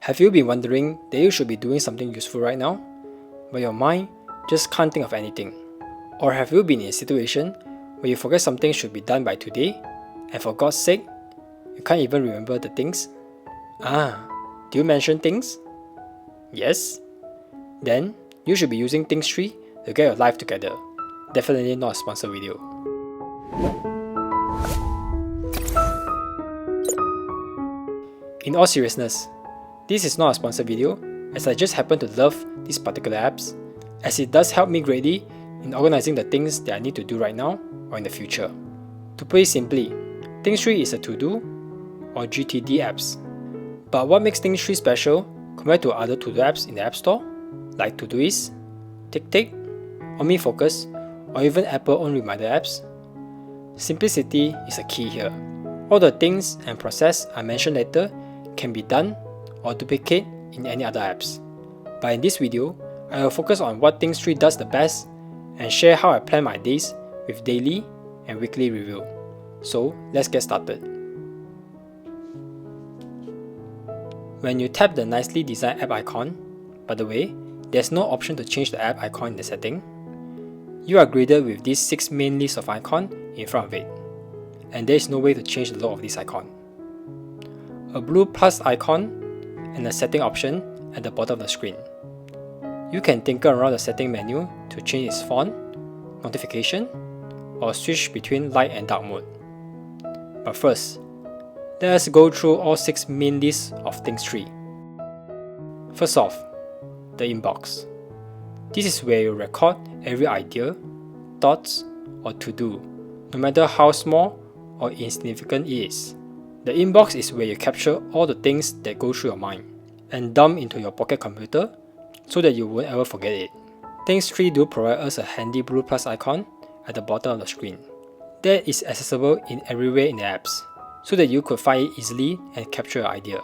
Have you been wondering that you should be doing something useful right now, but your mind just can't think of anything? Or have you been in a situation where you forget something should be done by today, and for God's sake, you can't even remember the things? Do you mention things? Yes? Then you should be using Things Tree to get your life together. Definitely not a sponsored video. In all seriousness, this is not a sponsored video, as I just happen to love these particular apps, as it does help me greatly in organizing the things that I need to do right now or in the future. To put it simply, Things Tree is a to-do or GTD apps. But what makes Things Tree special compared to other to-do apps in the App Store, like Todoist, TickTick, OmniFocus, or even Apple own reminder apps? Simplicity is a key here. All the things and process I mentioned later can be done or duplicate in any other apps. But in this video, I will focus on what Things Tree does the best and share how I plan my days with daily and weekly review. So let's get started. When you tap the nicely designed app icon, by the way, there's no option to change the app icon in the setting, you are greeted with these 6 main lists of icons in front of it, and there is no way to change the look of this icon. A blue plus icon and a setting option at the bottom of the screen. You can tinker around the setting menu to change its font, notification, or switch between light and dark mode. But first, let us go through all 6 main lists of Things Tree. First off, the inbox. This is where you record every idea, thoughts, or to-do, no matter how small or insignificant it is. The inbox is where you capture all the things that go through your mind and dump into your pocket computer so that you won't ever forget it. Things Tree do provide us a handy blue plus icon at the bottom of the screen that is accessible in everywhere in the apps, so that you could find it easily and capture your idea.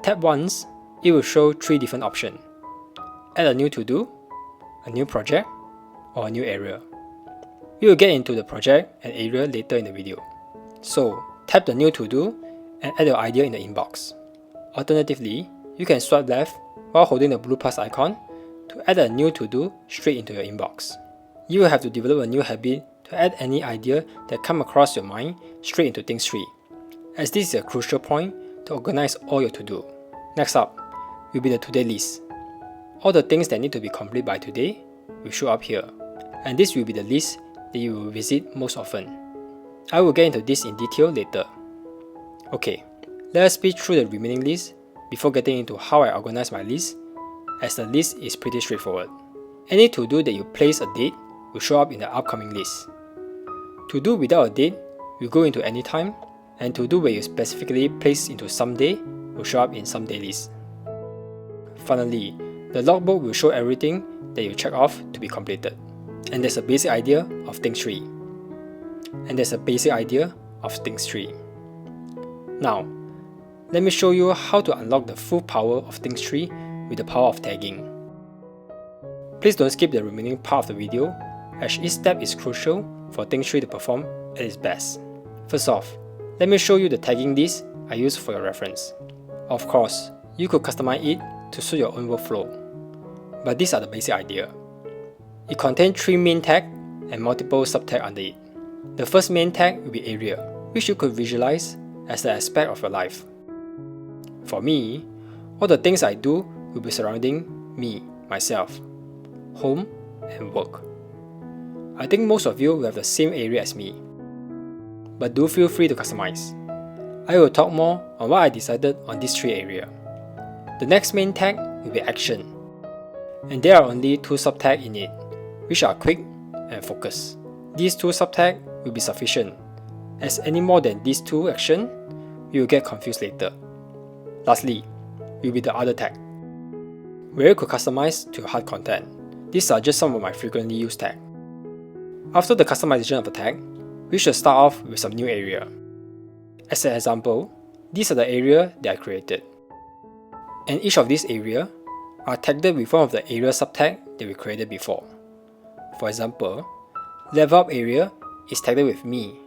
Tap once, it will show 3 different options. Add a new to-do, a new project, or a new area. We will get into the project and area later in the video. So, tap the new to-do and add your idea in the inbox. Alternatively, you can swipe left while holding the blue plus icon to add a new to-do straight into your inbox. You will have to develop a new habit to add any idea that come across your mind straight into Things Tree, as this is a crucial point to organize all your to-do. Next up will be the today list. All the things that need to be completed by today will show up here, and this will be the list that you will visit most often. I will get into this in detail later. Okay, let us speed through the remaining list before getting into how I organize my list, as the list is pretty straightforward. Any to-do that you place a date will show up in the upcoming list. To-do without a date will go into any time, and to-do where you specifically place into someday will show up in someday list. Finally, the logbook will show everything that you check off to be completed. And there's a basic idea of Things Tree. Now, let me show you how to unlock the full power of Things Tree with the power of tagging. Please don't skip the remaining part of the video, as each step is crucial for Things Tree to perform at its best. First off, let me show you the tagging list I use for your reference. Of course, you could customize it to suit your own workflow, but these are the basic idea. It contains 3 main tags and multiple sub-tags under it. The first main tag will be area, which you could visualize as an aspect of your life. For me, all the things I do will be surrounding me, myself, home, and work. I think most of you will have the same area as me, but do feel free to customize. I will talk more on what I decided on these 3 areas. The next main tag will be action, and there are only 2 sub-tags in it, which are quick and focus. These 2 sub-tags will be sufficient, as any more than these 2 actions, you will get confused later. Lastly, will be the other tag, where you could customize to your heart content. These are just some of my frequently used tags. After the customization of the tag, we should start off with some new area. As an example, these are the areas that I created. And each of these areas are tagged with one of the area subtag that we created before. For example, level up area is tagged with me,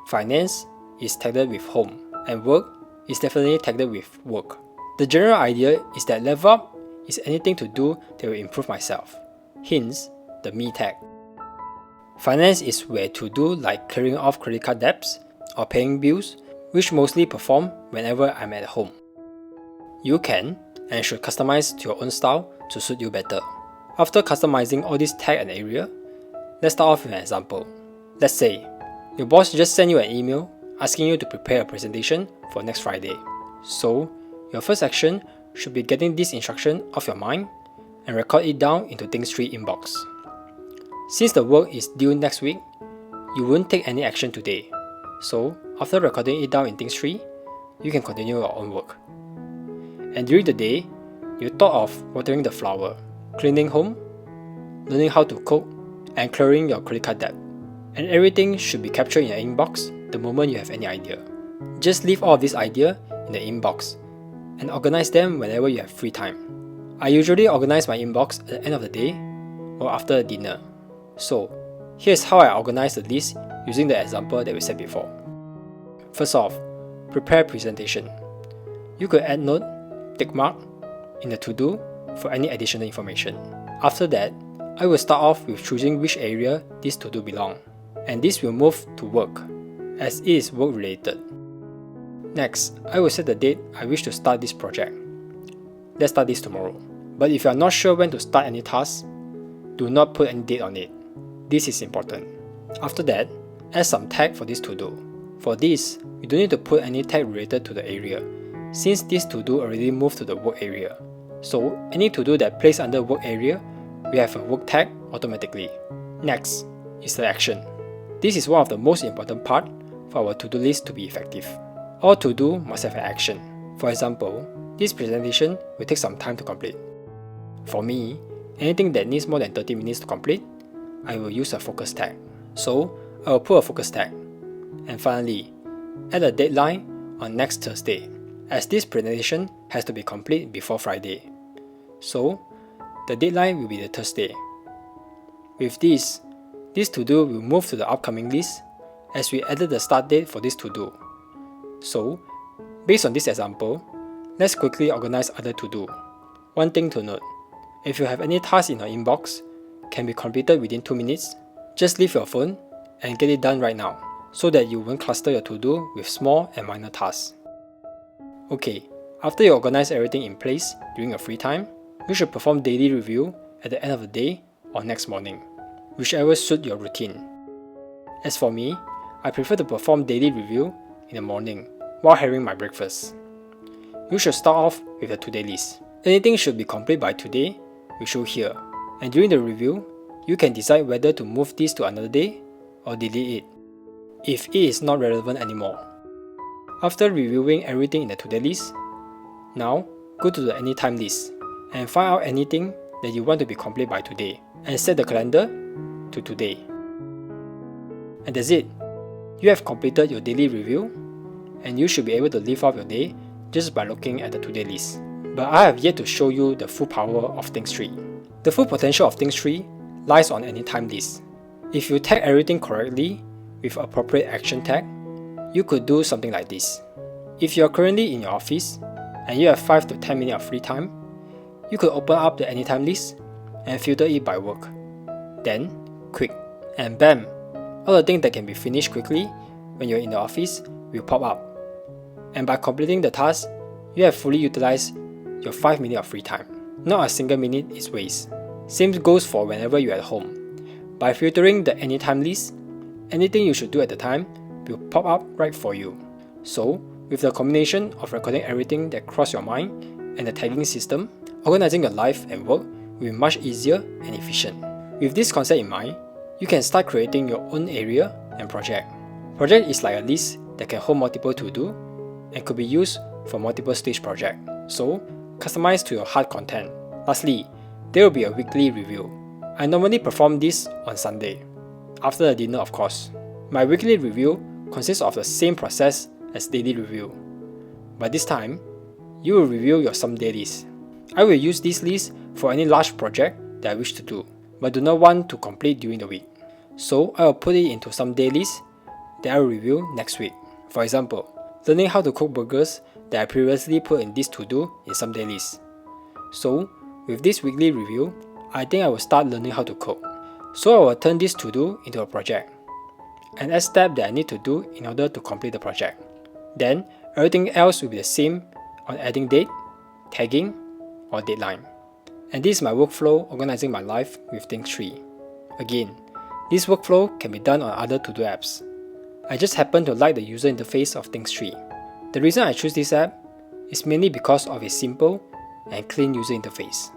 finance is tagged with home, and work is definitely tagged with work. The general idea is that level up is anything to do that will improve myself, hence the me tag. Finance is where to do like clearing off credit card debts or paying bills, which mostly perform whenever I'm at home. You can and should customize to your own style to suit you better. After customizing all these tag and area, let's start off with an example. Let's say your boss just sent you an email asking you to prepare a presentation for next Friday. So your first action should be getting this instruction off your mind and record it down into Things Tree inbox. Since the work is due next week, you won't take any action today. So after recording it down in Things Tree, you can continue your own work. And during the day, you thought of watering the flower, cleaning home, learning how to cook, and clearing your credit card debt. And everything should be captured in your inbox the moment you have any idea. Just leave all of this idea in the inbox and organize them whenever you have free time. I usually organize my inbox at the end of the day or after dinner. So here's how I organize the list using the example that we said before. First off, prepare presentation. You could add note, tick mark in the to-do for any additional information. After that, I will start off with choosing which area this to-do belong, and this will move to work, as it is work related. Next, I will set the date I wish to start this project. Let's start this tomorrow. But if you are not sure when to start any task, do not put any date on it. This is important. After that, add some tag for this to-do. For this, you don't need to put any tag related to the area, since this to-do already moved to the work area. So any to-do that plays under work area will have a work tag automatically. Next is the action. This is one of the most important part for our to-do list to be effective. All to-do must have an action. For example, this presentation will take some time to complete. For me, anything that needs more than 30 minutes to complete, I will use a focus tag. So I will put a focus tag. And finally, add a deadline on next Thursday, as this presentation has to be complete before Friday. So the deadline will be the Thursday. With this to-do will move to the upcoming list as we added the start date for this to-do. So, based on this example, let's quickly organize other to-do. One thing to note, if you have any task in your inbox can be completed within 2 minutes, just leave your phone and get it done right now, so that you won't cluster your to-do with small and minor tasks. Okay, after you organize everything in place during your free time, you should perform daily review at the end of the day or next morning, whichever suits your routine. As for me, I prefer to perform daily review in the morning while having my breakfast. You should start off with the to-do list. Anything should be complete by today, we show here. And during the review, you can decide whether to move this to another day or delete it, if it is not relevant anymore. After reviewing everything in the to-do list, now go to the anytime list and find out anything that you want to be complete by today and set the calendar to today. And that's it. You have completed your daily review and you should be able to live off your day just by looking at the to-do list. But I have yet to show you the full power of Things Tree. The full potential of Things Tree lies on anytime list. If you tag everything correctly with appropriate action tag, you could do something like this. If you are currently in your office and you have 5 to 10 minutes of free time, you could open up the anytime list and filter it by work. Then, quick, and bam! All the things that can be finished quickly when you're in the office will pop up. And by completing the task, you have fully utilized your 5 minutes of free time. Not a single minute is waste. Same goes for whenever you're at home. By filtering the anytime list, anything you should do at the time will pop up right for you. So, with the combination of recording everything that crossed your mind and the tagging system, organizing your life and work will be much easier and efficient. With this concept in mind, you can start creating your own area and project. Project is like a list that can hold multiple to-do and could be used for multiple stage projects. So, customize to your heart content. Lastly, there will be a weekly review. I normally perform this on Sunday, after the dinner of course. My weekly review consists of the same process as daily review. But this time, you will review your someday list. I will use this list for any large project that I wish to do, but do not want to complete during the week. So I will put it into someday list that I will review next week. For example, learning how to cook burgers that I previously put in this to-do in someday list. So, with this weekly review, I think I will start learning how to code. So I will turn this to-do into a project, and add steps that I need to do in order to complete the project. Then, everything else will be the same on adding date, tagging, or deadline. And this is my workflow organizing my life with Things Tree. Again, this workflow can be done on other to-do apps. I just happen to like the user interface of Things Tree. The reason I choose this app is mainly because of its simple and clean user interface.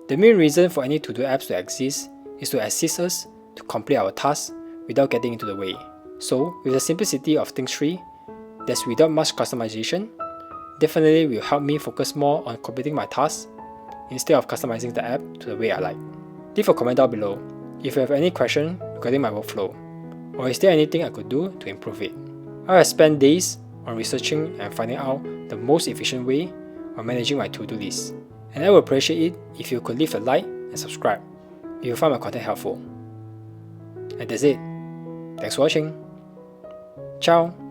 The main reason for any to-do apps to exist is to assist us to complete our tasks without getting into the way. So, with the simplicity of Things Tree, that's without much customization, definitely will help me focus more on completing my tasks instead of customizing the app to the way I like. Leave a comment down below if you have any question regarding my workflow, or is there anything I could do to improve it. I have spent days on researching and finding out the most efficient way of managing my to-do list, and I would appreciate it if you could leave a like and subscribe if you find my content helpful. And that's it. Thanks for watching. Ciao.